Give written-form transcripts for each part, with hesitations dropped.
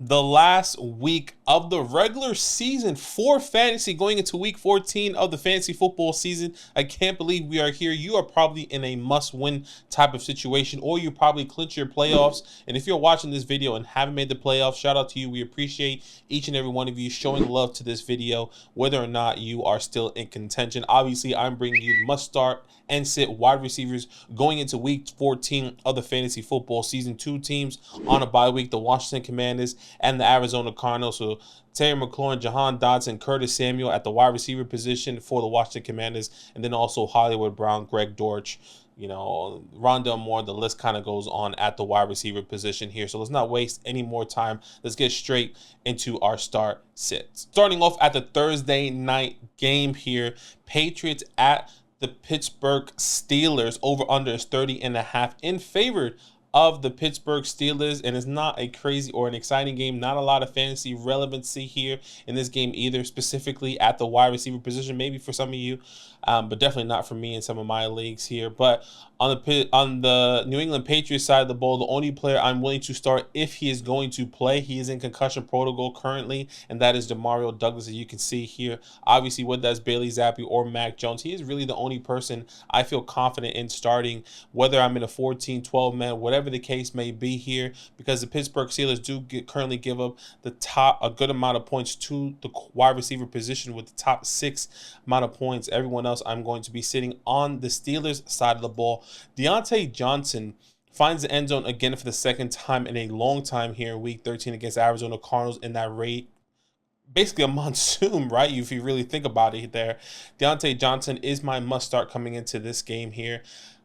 the last week of the regular season for fantasy, going into week 14 of the fantasy football season. I can't believe we are here. You are probably in a must-win type of situation, or you probably clinch your playoffs. And if you're watching this video and haven't made the playoffs, shout out to you. We appreciate each and every one of you showing love to this video, whether or not you are still in contention. Obviously, I'm bringing you must-start and sit wide receivers going into week 14 of the fantasy football season. Two teams on a bye week, the Washington Commanders and the Arizona Cardinals. So Terry McLaurin, Jahan Dotson, Curtis Samuel at the wide receiver position for the Washington Commanders, and then also Hollywood Brown, Greg Dortch, Rondell Moore. The list kind of goes on at the wide receiver position here. So let's not waste any more time. Let's get straight into our start sits. Starting off at the Thursday night game here, Patriots at the Pittsburgh Steelers. Over under is 30.5 in favor of the Pittsburgh Steelers, and it's not a crazy or an exciting game. Not a lot of fantasy relevancy here in this game either, specifically at the wide receiver position, maybe for some of you, but definitely not for me in some of my leagues here. But on the New England Patriots side of the ball, the only player I'm willing to start if he is going to play, he is in concussion protocol currently, and that is Demario Douglas, as you can see here. Obviously, whether that's Bailey Zappi or Mac Jones, he is really the only person I feel confident in starting, whether I'm in a 14, 12-man, whatever the case may be here, because the Pittsburgh Steelers do currently give up a good amount of points to the wide receiver position, with the top 6 amount of points. Everyone else I'm going to be sitting on the Steelers side of the ball. Deontay Johnson finds the end zone again for the second time in a long time here in week 13 against Arizona Cardinals in that rate. Basically a monsoon, right? If you really think about it there. Deontay Johnson is my must start coming into this game here.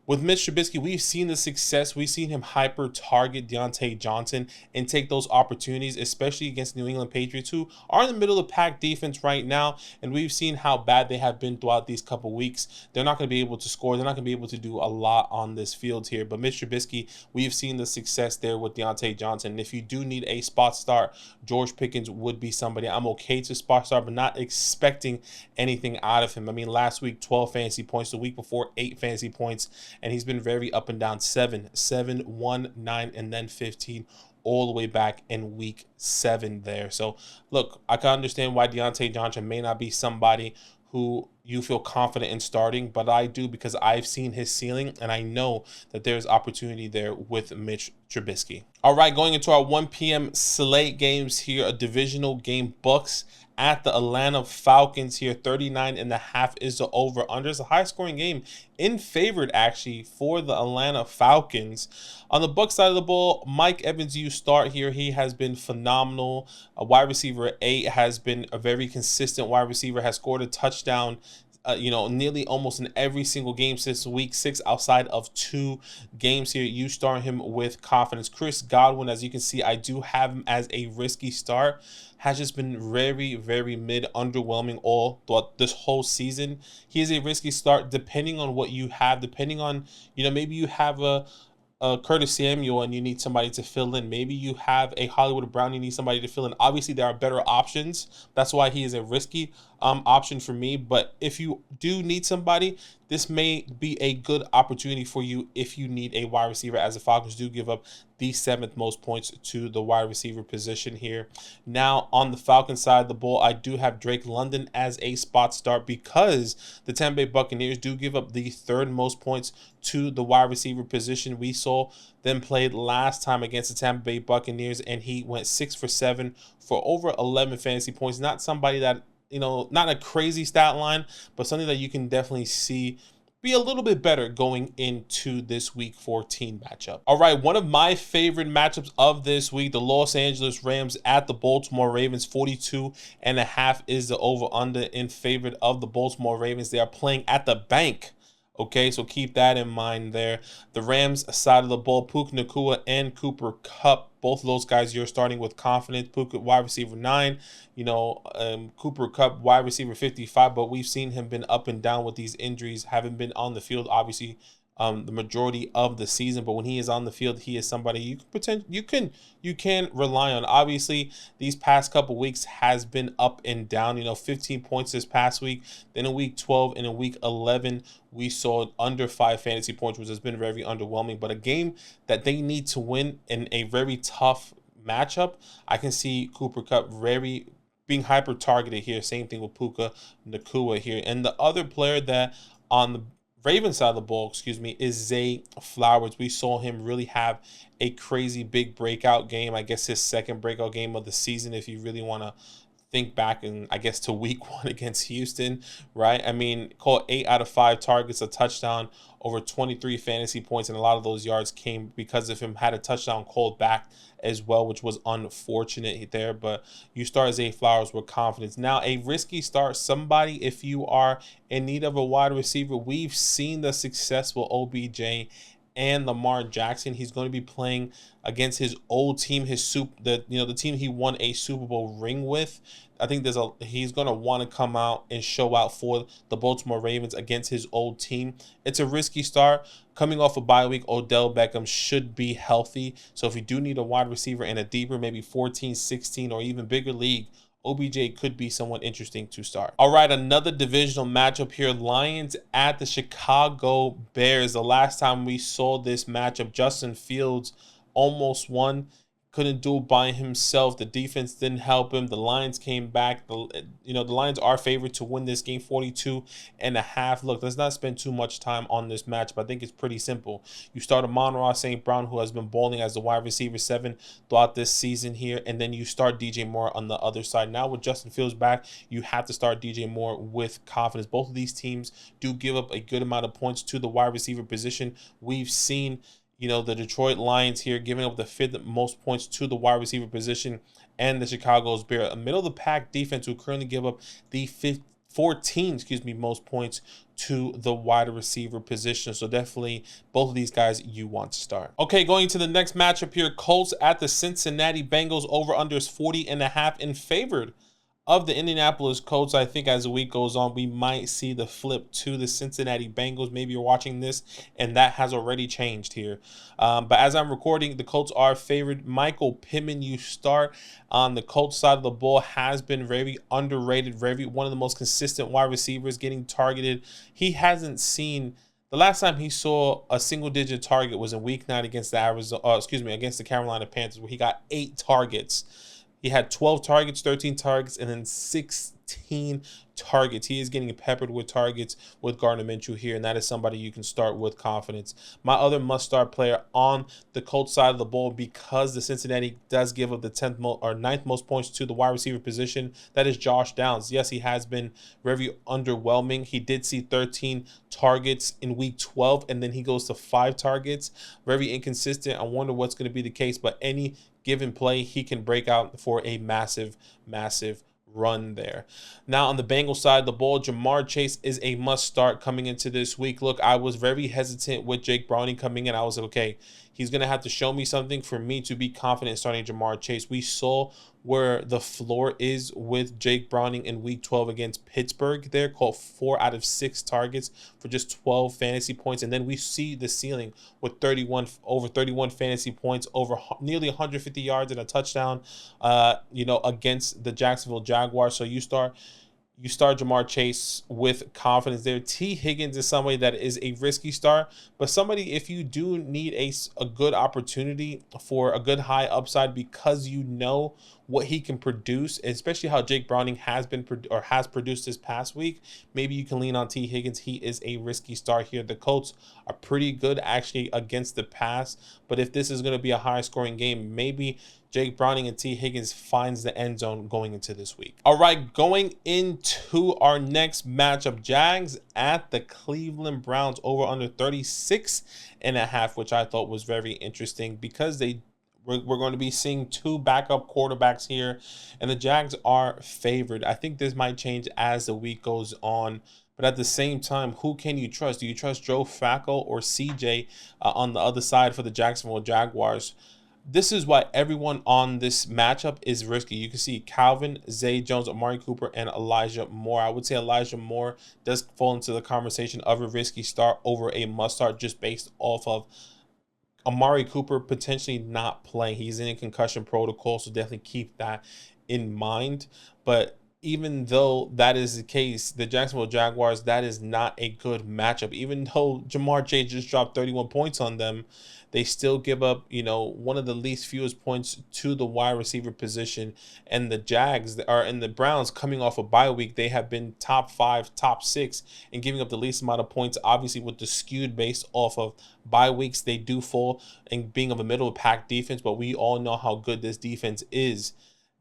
With Mitch Trubisky, we've seen the success. We've seen him hyper-target Deontay Johnson and take those opportunities, especially against New England Patriots, who are in the middle of the pack defense right now, and we've seen how bad they have been throughout these couple weeks. They're not going to be able to score. They're not going to be able to do a lot on this field here. But Mitch Trubisky, we've seen the success there with Deontay Johnson. And if you do need a spot start, George Pickens would be somebody I'm okay to spot start, but not expecting anything out of him. I mean, last week, 12 fantasy points. The week before, 8 fantasy points. And he's been very up and down, 7, 1, 9, and then 15, all the way back in week 7 there. So, look, I can understand why Deontay Johnson may not be somebody who you feel confident in starting, but I do, because I've seen his ceiling, and I know that there's opportunity there with Mitch Trubisky. All right, going into our 1 p.m. slate games here, a divisional game, Bucks at the Atlanta Falcons here. 39.5 is the over-under. It's a high-scoring game in favored, actually, for the Atlanta Falcons. On the Bucs side of the ball, Mike Evans, you start here. He has been phenomenal. A wide receiver 8 has been a very consistent wide receiver, has scored a touchdown nearly almost in every single game since week 6, outside of 2 games here. You start him with confidence. Chris Godwin, as you can see, I do have him as a risky start. Has just been very, very underwhelming all throughout this whole season. He is a risky start depending on what you have, depending on, maybe you have a Curtis Samuel and you need somebody to fill in. Maybe you have a Hollywood Brown, you need somebody to fill in. Obviously, there are better options. That's why he is a risky option for me. But if you do need somebody, this may be a good opportunity for you if you need a wide receiver, as the Falcons do give up the 7th most points to the wide receiver position here. Now, on the Falcons side of the ball, I do have Drake London as a spot start, because the Tampa Bay Buccaneers do give up the 3rd most points to the wide receiver position. We saw them play last time against the Tampa Bay Buccaneers, and he went 6 for 7 for over 11 fantasy points. Not somebody that, not a crazy stat line, but something that you can definitely see be a little bit better going into this week 14 matchup. All right, one of my favorite matchups of this week, the Los Angeles Rams at the Baltimore Ravens. 42.5 is the over-under in favor of the Baltimore Ravens. They are playing at the bank. Okay, so keep that in mind there. The Rams side of the ball, Puka Nacua and Cooper Kupp. Both of those guys you're starting with confidence. Puka, wide receiver 9, Cooper Kupp, wide receiver 55. But we've seen him been up and down with these injuries, haven't been on the field, obviously, the majority of the season. But when he is on the field, he is somebody you can rely on. Obviously, these past couple weeks has been up and down. 15 points this past week. Then in week 12 and in week 11, we saw under 5 fantasy points, which has been very underwhelming. But a game that they need to win in a very tough matchup, I can see Cooper Kupp very being hyper targeted here. Same thing with Puka Nacua here. And the other player that on the Ravens side of the ball, excuse me, is Zay Flowers. We saw him really have a crazy big breakout game. I guess his second breakout game of the season, if you really want to think back and I guess to week 1 against Houston, right? I mean, call 8 out of 5 targets, a touchdown, over 23 fantasy points, and a lot of those yards came because of him. Had a touchdown called back as well, which was unfortunate there. But you start Zay Flowers with confidence. Now, a risky start, somebody if you are in need of a wide receiver. We've seen the successful OBJ and Lamar Jackson. He's going to be playing against his old team, the team he won a Super Bowl ring with. I think he's going to want to come out and show out for the Baltimore Ravens against his old team. It's a risky start. Coming off a bye week, Odell Beckham should be healthy. So if you do need a wide receiver in a deeper, maybe 14, 16, or even bigger league, OBJ could be someone interesting to start. All right, another divisional matchup here. Lions at the Chicago Bears. The last time we saw this matchup, Justin Fields almost won. Couldn't do it by himself. The defense didn't help him. The Lions came back. The Lions are favored to win this game 42.5. Look, let's not spend too much time on this match, but I think it's pretty simple. You start Amon-Ra St. Brown, who has been bowling as the wide receiver 7 throughout this season here, and then you start DJ Moore on the other side. Now with Justin Fields back, you have to start DJ Moore with confidence. Both of these teams do give up a good amount of points to the wide receiver position. We've seen the Detroit Lions here giving up the 5th most points to the wide receiver position, and the Chicago Bears, a middle-of-the-pack defense who currently give up the 14 most points to the wide receiver position. So definitely both of these guys you want to start. Okay, going to the next matchup here, Colts at the Cincinnati Bengals. Over-under is 40.5 in favor of the Indianapolis Colts. I think as the week goes on, we might see the flip to the Cincinnati Bengals. Maybe you're watching this and that has already changed here. But as I'm recording, the Colts are favored. Michael Pittman, you start on the Colts side of the ball, has been very underrated, one of the most consistent wide receivers getting targeted. He hasn't seen... The last time he saw a single-digit target was in Week 9 against against the Carolina Panthers, where he got 8 targets. He had 12 targets, 13 targets, and then 16 targets. He is getting peppered with targets with Gardner Minshew here, and that is somebody you can start with confidence. My other must-start player on the Colts side of the ball, because the Cincinnati does give up the 9th most points to the wide receiver position, that is Josh Downs. Yes, he has been very underwhelming. He did see 13 targets in Week 12, and then he goes to 5 targets. Very inconsistent. I wonder what's going to be the case, but any given play, he can break out for a massive run there. Now on the Bengals side of the ball, Jamar Chase is a must start coming into this week. Look, I was very hesitant with Jake Browning coming in. I was like, okay, he's going to have to show me something for me to be confident starting Jamar Chase. We saw where the floor is with Jake Browning in Week 12 against Pittsburgh. There, called 4 out of 6 targets for just 12 fantasy points. And then we see the ceiling with over 31 fantasy points, over nearly 150 yards and a touchdown, against the Jacksonville Jaguars. So you start Jamar Chase with confidence there. T. Higgins is somebody that is a risky start, but somebody if you do need a good opportunity for a good high upside, because you know what he can produce, especially how Jake Browning has produced this past week, maybe you can lean on T. Higgins. He is a risky start here. The Colts are pretty good actually against the pass, but if this is going to be a high scoring game, maybe Jake Browning and T. Higgins finds the end zone going into this week. All right, going into our next matchup, Jags at the Cleveland Browns. Over under 36.5, which I thought was very interesting, because we're going to be seeing 2 backup quarterbacks here, and the Jags are favored. I think this might change as the week goes on, but at the same time, who can you trust? Do you trust Joe Flacco or CJ on the other side for the Jacksonville Jaguars? This is why everyone on this matchup is risky. You can see Calvin, Zay Jones, Amari Cooper, and Elijah Moore. I would say Elijah Moore does fall into the conversation of a risky start over a must start, just based off of Amari Cooper potentially not playing. He's in a concussion protocol, so definitely keep that in mind. But even though that is the case, the Jacksonville Jaguars, that is not a good matchup. Even though Jamar Chase just dropped 31 points on them, they still give up, one of the least fewest points to the wide receiver position. And the Jags are in the Browns coming off a bye week. They have been top 5, top 6, and giving up the least amount of points. Obviously, with the skewed based off of bye weeks, they do fall in being of a middle pack defense, but we all know how good this defense is.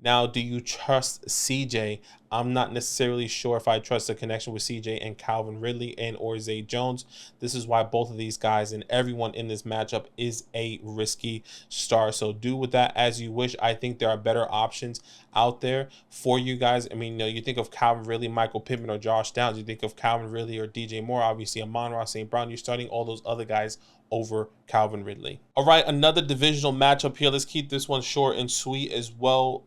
Now, do you trust CJ? I'm not necessarily sure if I trust the connection with CJ and Calvin Ridley and or Zay Jones. This is why both of these guys and everyone in this matchup is a risky star. So do with that as you wish. I think there are better options out there for you guys. I mean, you think of Calvin Ridley, Michael Pittman, or Josh Downs. You think of Calvin Ridley or DJ Moore, obviously Amon-Ra St. Brown. You're starting all those other guys over Calvin Ridley. All right, another divisional matchup here. Let's keep this one short and sweet as well.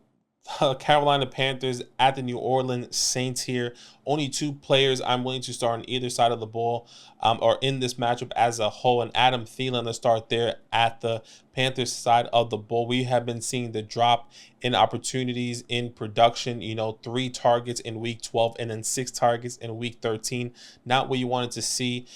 Carolina Panthers at the New Orleans Saints here. Only 2 players I'm willing to start on either side of the ball or in this matchup as a whole. And Adam Thielen to start there at the Panthers side of the ball. We have been seeing the drop in opportunities in production. 3 targets in week 12 and then 6 targets in week 13. Not what you wanted to see.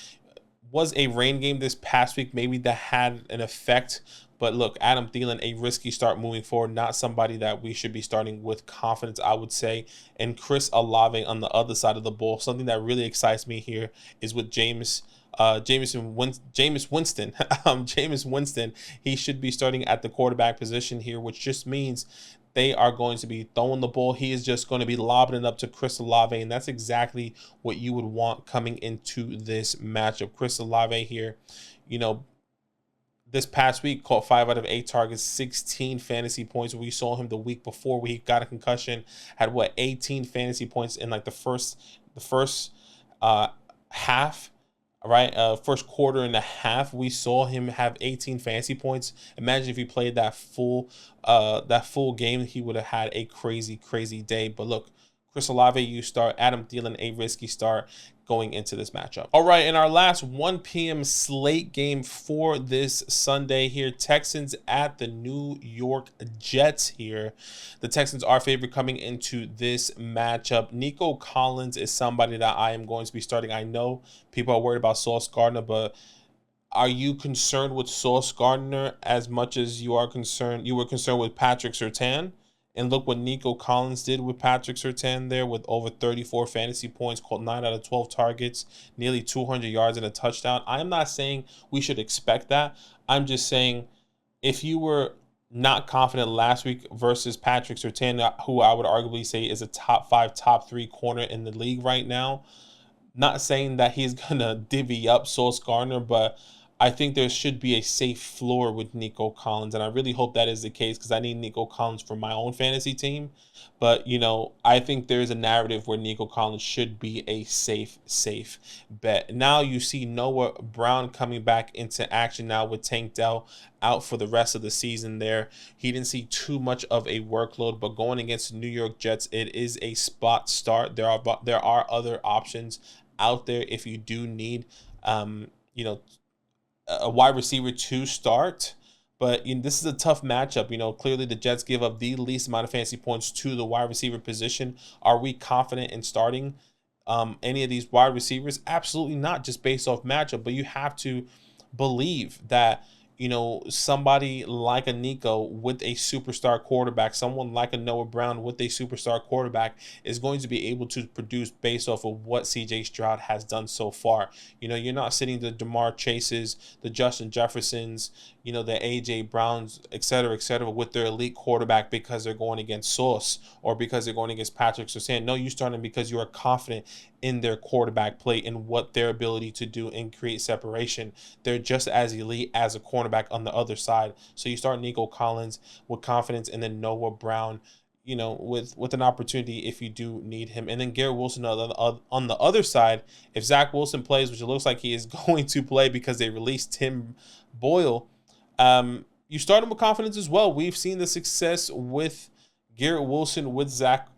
Was a rain game this past week. Maybe that had an effect. But look, Adam Thielen, a risky start moving forward, not somebody that we should be starting with confidence, I would say. And Chris Olave on the other side of the ball. Something that really excites me here is with Jameis Winston. Jameis Winston, he should be starting at the quarterback position here, which just means they are going to be throwing the ball. He is just going to be lobbing it up to Chris Olave, and that's exactly what you would want coming into this matchup. Chris Olave here, this past week caught 5 out of 8 targets, 16 fantasy points. We saw him the week before where he got a concussion, had 18 fantasy points in like the first half, right? First quarter and a half. We saw him have 18 fantasy points. Imagine if he played that full game, he would have had a crazy day. But look, Chris Olave, you start. Adam Thielen, a risky start going into this matchup. All right, in our last 1 p.m. slate game for this Sunday here, Texans at the New York Jets here. The Texans are favored coming into this matchup. Nico Collins is somebody that I am going to be starting. I know people are worried about Sauce Gardner, but are you concerned with Sauce Gardner as much as you were concerned with Patrick Surtain? And look what Nico Collins did with Patrick Surtain there with over 34 fantasy points, caught 9 out of 12 targets, nearly 200 yards and a touchdown. I am not saying we should expect that. I'm just saying if you were not confident last week versus Patrick Surtain, who I would arguably say is a top 5, top 3 corner in the league right now, not saying that he's going to divvy up Sauce Gardner, but I think there should be a safe floor with Nico Collins, and I really hope that is the case because I need Nico Collins for my own fantasy team. But, I think there's a narrative where Nico Collins should be a safe bet. Now you see Noah Brown coming back into action now with Tank Dell out for the rest of the season there. He didn't see too much of a workload, but going against the New York Jets, it is a spot start. There are other options out there if you do need, a wide receiver to start. But this is a tough matchup. Clearly the Jets give up the least amount of fantasy points to the wide receiver position. Are we confident in starting any of these wide receivers? Absolutely not, just based off matchup. But you have to believe that somebody like a Nico with a superstar quarterback, someone like a Noah Brown with a superstar quarterback is going to be able to produce based off of what CJ Stroud has done so far. You're not sitting the Jamar Chases, the Justin Jeffersons, the AJ Browns, et cetera, with their elite quarterback because they're going against Sauce or because they're going against Patrick Surtain. No, you start them because you are confident in their quarterback play and what their ability to do and create separation. They're just as elite as a cornerback on the other side. So you start Nico Collins with confidence and then Noah Brown, with an opportunity if you do need him. And then Garrett Wilson on the other side, if Zach Wilson plays, which it looks like he is going to play because they released Tim Boyle, you start him with confidence as well. We've seen the success with Garrett Wilson with Zach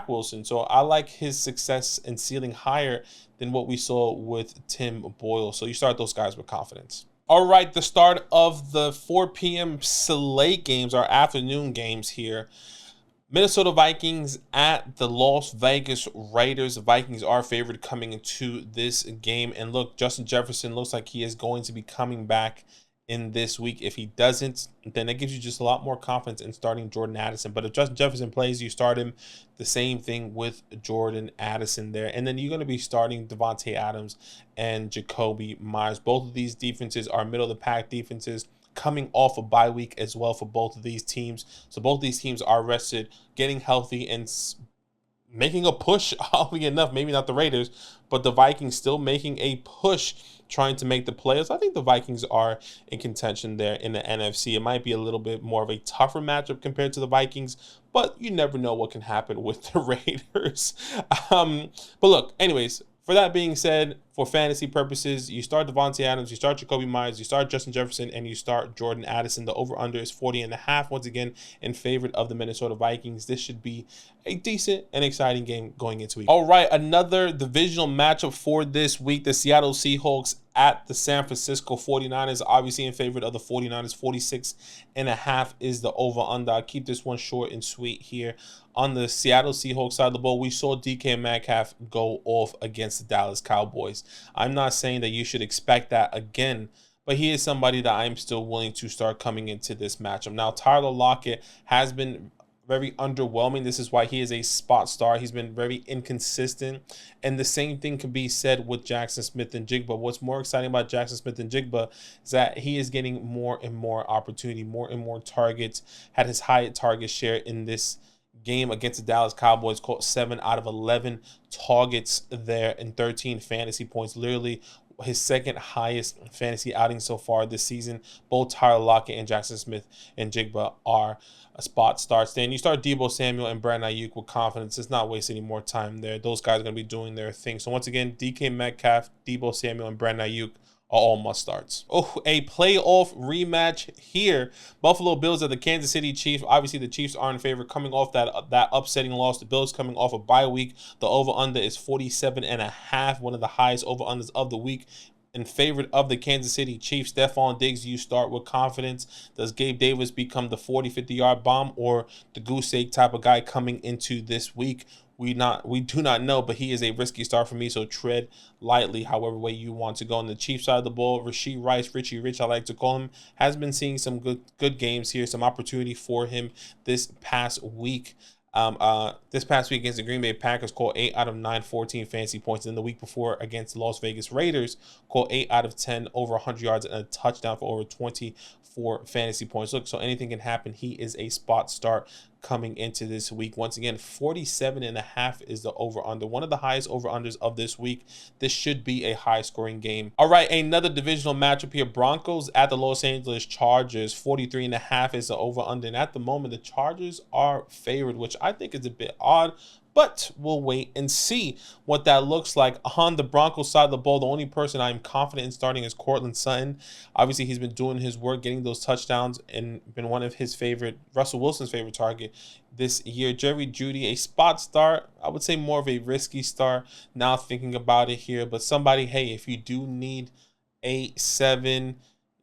Wilson. So I like his success and ceiling higher than what we saw with Tim Boyle. So you start those guys with confidence. All right, the start of the 4 p.m. slate games, our afternoon games here. Minnesota Vikings at the Las Vegas Raiders. The Vikings are favored coming into this game. And look, Justin Jefferson looks like he is going to be coming back in this week. If he doesn't, then that gives you just a lot more confidence in starting Jordan Addison. But if Justin Jefferson plays, you start him. The same thing with Jordan Addison there. And then you're going to be starting Devontae Adams and Jacoby Myers. Both of these defenses are middle of the pack defenses, coming off a bye week as well for both of these teams. So both these teams are rested, getting healthy, and making a push, oddly enough. Maybe not the Raiders, but the Vikings still making a push, trying to make the playoffs. I think the Vikings are in contention there in the NFC. It might be a little bit more of a tougher matchup compared to the Vikings, but you never know what can happen with the Raiders. But look, anyways, for that being said, for fantasy purposes, you start Devontae Adams, you start Jacoby Myers, you start Justin Jefferson, and you start Jordan Addison. The over-under is 40.5, once again, in favor of the Minnesota Vikings. This should be a decent and exciting game going into week. All right, another divisional matchup for this week. The Seattle Seahawks at the San Francisco 49ers, obviously in favor of the 49ers. 46.5 is the over-under. I'll keep this one short and sweet here. On the Seattle Seahawks side of the ball, we saw DK Metcalf go off against the Dallas Cowboys. I'm not saying that you should expect that again, but he is somebody that I'm still willing to start coming into this matchup. Now, Tyler Lockett has been very underwhelming. This is why he is a spot star. He's been very inconsistent. And the same thing can be said with Jackson Smith-Njigba. What's more exciting about Jackson Smith-Njigba is that he is getting more and more opportunity, more and more targets. Had his high target share in this game against the Dallas Cowboys, caught 7 out of 11 targets there and 13 fantasy points. Literally his second highest fantasy outing so far this season. Both Tyler Lockett and Jackson Smith-Njigba are a spot starts. Then you start Deebo Samuel and Brandon Ayuk with confidence. Let's not waste any more time there. Those guys are going to be doing their thing. So once again, DK Metcalf, Deebo Samuel, and Brandon Ayuk are all must starts. Oh, a playoff rematch here. Buffalo Bills at the Kansas City Chiefs. Obviously, the Chiefs are in favor, coming off that upsetting loss. The Bills coming off a bye week. The over-under is 47.5, one of the highest over-unders of the week, in favor of the Kansas City Chiefs. Stephon Diggs, you start with confidence. Does Gabe Davis become the 40, 50-yard bomb or the goose egg type of guy coming into this week? We do not know, but he is a risky start for me, so tread lightly however way you want to go. On the Chiefs side of the ball, Rashee Rice, Richie Rich, I like to call him, has been seeing some good games here, some opportunity for him this past week. This past week against the Green Bay Packers, caught 8 out of 9, 14 fantasy points. And the week before against the Las Vegas Raiders, caught 8 out of 10, over 100 yards and a touchdown for over 24 fantasy points. Look, so anything can happen. He is a spot start coming into this week. Once again, 47.5 is the over-under. One of the highest over-unders of this week. This should be a high-scoring game. All right, another divisional matchup here. Broncos at the Los Angeles Chargers. 43.5 is the over-under. And at the moment, the Chargers are favored, which I think is a bit odd. But we'll wait and see what that looks like. On the Broncos side of the ball, the only person I'm confident in starting is Courtland Sutton. Obviously, he's been doing his work, getting those touchdowns, and been one of his favorite, Russell Wilson's favorite target this year. Jerry Jeudy, a spot start. I would say more of a risky start now thinking about it here. But somebody, hey, if you do need 8, 7,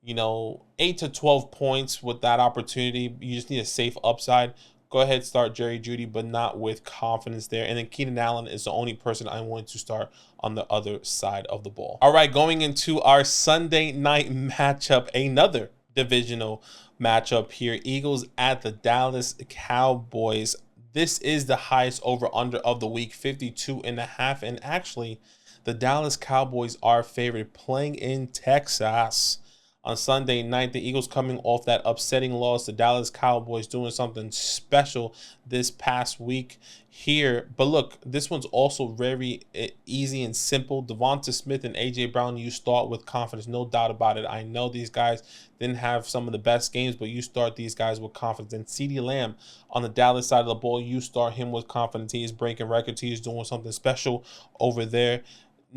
8 to 12 points with that opportunity, you just need a safe upside. Go ahead, start Jerry Jeudy, but not with confidence there. And then Keenan Allen is the only person I'm willing to start on the other side of the ball. All right, going into our Sunday night matchup, another divisional matchup here. Eagles at the Dallas Cowboys. This is the highest over-under of the week, 52.5. And actually, the Dallas Cowboys are favored playing in Texas. On Sunday night, the Eagles coming off that upsetting loss. The Dallas Cowboys doing something special this past week here. But look, this one's also very easy and simple. Devonta Smith and A.J. Brown, you start with confidence. No doubt about it. I know these guys didn't have some of the best games, but you start these guys with confidence. And CeeDee Lamb on the Dallas side of the ball, you start him with confidence. He is breaking records. He is doing something special over there.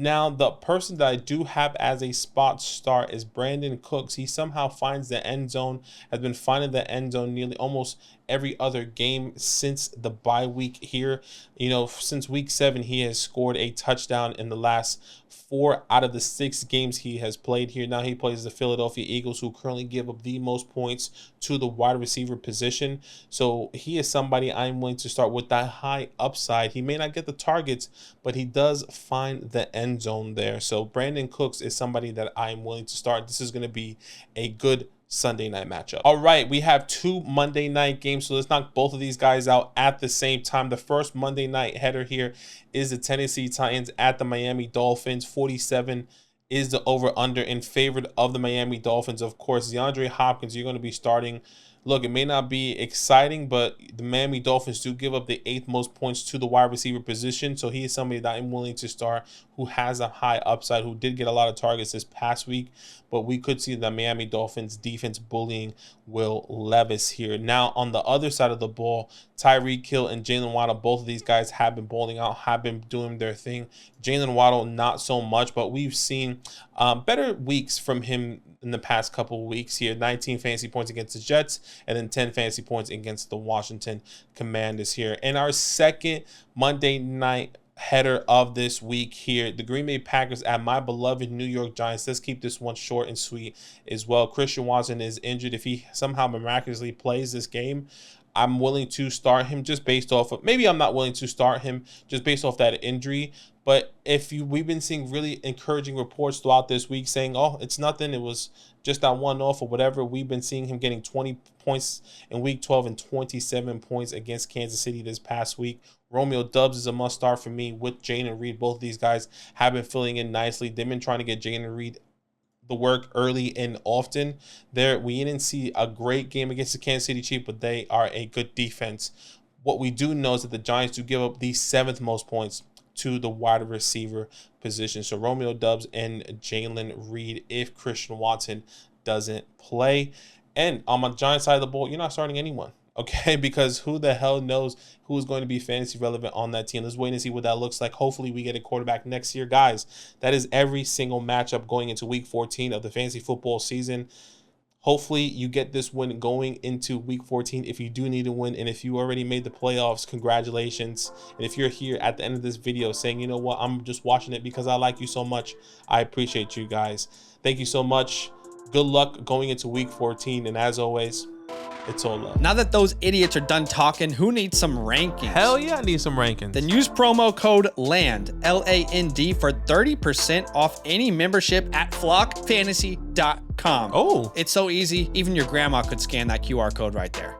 Now, the person that I do have as a spot start is Brandon Cooks. He somehow finds the end zone, has been finding the end zone nearly almost every other game since the bye week here. You know, since week 7, he has scored a touchdown in the last 4 out of the 6 games he has played here. Now he plays the Philadelphia Eagles, who currently give up the most points to the wide receiver position. So he is somebody I'm willing to start with that high upside. He may not get the targets, but he does find the end zone there. So Brandon Cooks is somebody that I'm willing to start. This is going to be a good Sunday night matchup. All right, we have 2 Monday night games, so let's knock both of these guys out at the same time. The first Monday night header here is the Tennessee Titans at the Miami Dolphins. 47 is the over-under in favor of the Miami Dolphins. Of course, DeAndre Hopkins, you're going to be starting. Look, it may not be exciting, but the Miami Dolphins do give up the 8th most points to the wide receiver position. So he is somebody that I'm willing to start, who has a high upside, who did get a lot of targets this past week. But we could see the Miami Dolphins defense bullying Will Levis here. Now, on the other side of the ball, Tyreek Hill and Jalen Waddle, both of these guys have been bowling out, have been doing their thing. Jalen Waddle, not so much, but we've seen better weeks from him in the past couple of weeks here. 19 fantasy points against the Jets, and then 10 fantasy points against the Washington Commanders here. In our second Monday night header of this week here, the Green Bay Packers at my beloved New York Giants. Let's keep this one short and sweet as well. Christian Watson is injured. If he somehow miraculously plays this game, I'm willing to start him just based off of, maybe I'm not willing to start him just based off that injury. But we've been seeing really encouraging reports throughout this week saying, oh, it's nothing, it was just that one off or whatever. We've been seeing him getting 20 points in week 12 and 27 points against Kansas City this past week. Romeo Doubs is a must start for me with Jayden Reed. Both of these guys have been filling in nicely. They've been trying to get Jayden Reed the work early and often. There, we didn't see a great game against the Kansas City Chiefs, but they are a good defense. What we do know is that the Giants do give up the 7th most points to the wide receiver position. So Romeo Doubs and Jayden Reed if Christian Watson doesn't play. And on the Giants side of the ball, you're not starting anyone, okay? Because who the hell knows who's going to be fantasy relevant on that team. Let's wait and see what that looks like. Hopefully we get a quarterback next year. Guys, that is every single matchup going into week 14 of the fantasy football season. Hopefully you get this win going into week 14 if you do need a win. And if you already made the playoffs, congratulations. And if you're here at the end of this video saying, you know what, I'm just watching it because I like you so much, I appreciate you guys. Thank you so much. Good luck going into week 14. And as always, it's all love. Now that those idiots are done talking, who needs some rankings? Hell yeah, I need some rankings. Then use promo code LAND, L-A-N-D, for 30% off any membership at flockfantasy.com. Oh. It's so easy, even your grandma could scan that QR code right there.